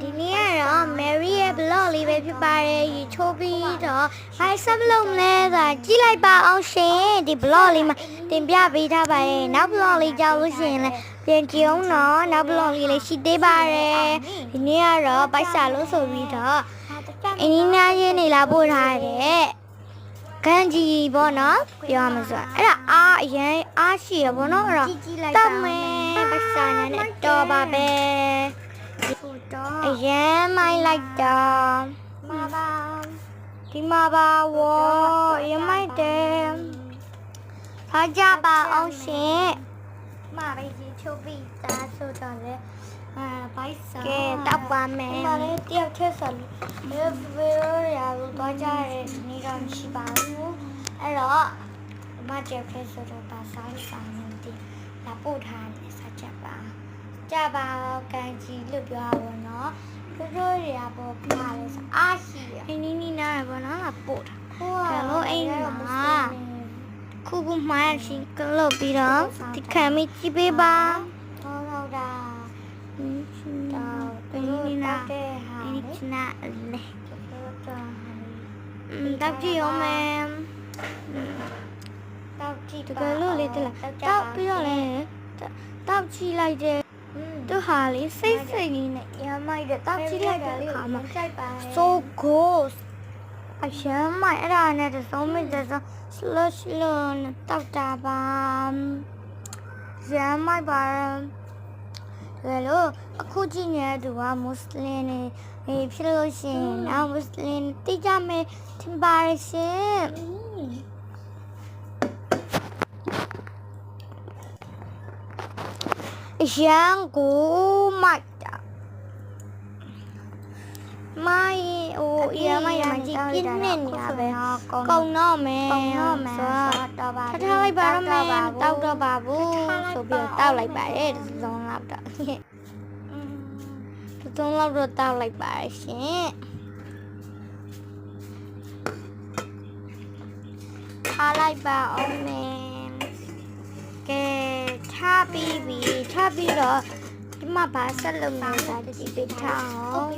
ဒီနေ့ကတော့ Mary ရဲ့ blog လေးပဲဖြစ်ပါတယ်ရေချိုးပြီးတော့ဘာဆက်မလုပ်မလဲဆိုတာကြည့်လိုက်ပါအောင်ရှင်ဒီ blog လေးမှာတင်ပြပေးထားပါတယ်နောက် blog လေးကြောက်လို့ရှိရင်လည်းပြန်ကြည့်အောင်နော်နောက် blog လေးလည်းရှိသေးပါတယ်ဒီနေ့ကတော့ပိုက်စာလို့ဆိုပြီးတော့အင်းနာရေးနေလာပို့ထားတယ်ကန်ကြီးပေါ့နော်ပြောမှဆိုအဲ့ဒါအရင်အားရှိရပေါ့နော်အဲ့တော့တောက်မယ်ပိုက်စာနဲ့တော့ပါပဲအရင်မိုင်းလိုက်တာမှာပါဒီမှာပါဝေါ်ရမိုက်တယ်ဖားကြပါအောင်ရှင်မှာပဲရေချုပ်ပြီးသားဆိုတော့လေဘိုက်စာကဲတောက်ပါမယ်ဒီမှာလေတယောက်ချက်ဆိုလို့ဗီဒီယိုရလို့တော့ကြရဲနေတော့မရှိပါဘူးအဲ့တော့မတယောက်ချက်ဆိုတော့ပါစားနေတယ်လာပို့ထားတယ်စားကြပါကြပါကန်ကြီးလို့ပြောပါဘောနော်တို့ရပေါ်ပြလဲဆိုအားရှိရအင်းနီနာရဘောနော်ငါပို့တာကဲလို့အိမ်မှာခုမှရှိကလို့ပြီးတော့ဒီခံမကြည့်ပေးပါဟောတော့တာအင်းနီနာအင်းနီနာလေတောက်ကြည့်အောင်မယ်တောက်ကြည့်တကယ်လို့လေတလားတောက်ပြီးတော့လေတောက်ကြည့်လိုက်တယ်သူဟာလေးစိတ်ကြီးနဲ့ရမိုက်တဲ့တောက်ကြည့်လိုက်တဲ့အခါမှာ so goes အရှမ်းမိုက်အဲ့ဒါနဲ့သုံးမိတဲ့ဆို slow နဲ့တောက်တာပါရမိုက်ပါလေလို့အခုကြည့်နေတဲ့သူကမွတ်စလင်တွေဖြစ်လို့ရှိရင်နောက်မွတ်စလင်တိကျမယ်ထင်ပါရဲ့ရှင်ရန်ကိုမိုက်တာမိုင်းရမိုင်းကြည့်ပြင်းနေနေတာပဲကုံတော့မယ်ဆိုတော့ပါထားလိုက်ပါတော့မယ်တောက်တော့ပါဘူးဆိုပြီးတော့တောက်လိုက်ပါတယ်သုံးလောက်တော့သုံးလောက်တော့တောက်လိုက်ပါရှင်ထားလိုက်ပါအောင်မယ်ကဲထားပြီးတော့ဒီမှာဘာဆက်လုပ်နေတာဒီပိထားအောင်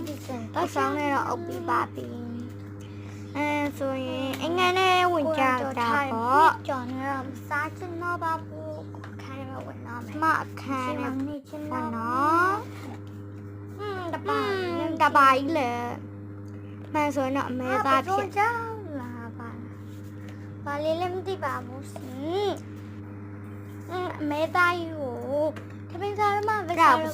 တော့ဆောင်းနေတော့အုပ်ပြီးပါပြီဆိုရင်အငန်းနဲ့ဝင်ကြတာပေါ့ကြော်နေတော့စားချင်တော့ပါဘူးခါရမဝင်တော့မယ်မအခန်းနဲ့နေချင်တော့နော်တပါကြီးလေမှန်ဆိုတော့အမဲသားဖြစ်ကြောင်းလာပါဘာလေးလည်းမသိပါဘူးရှင်အမဲသားကြီးကိုထမင်းစားရမှပဲစားရပါမယ်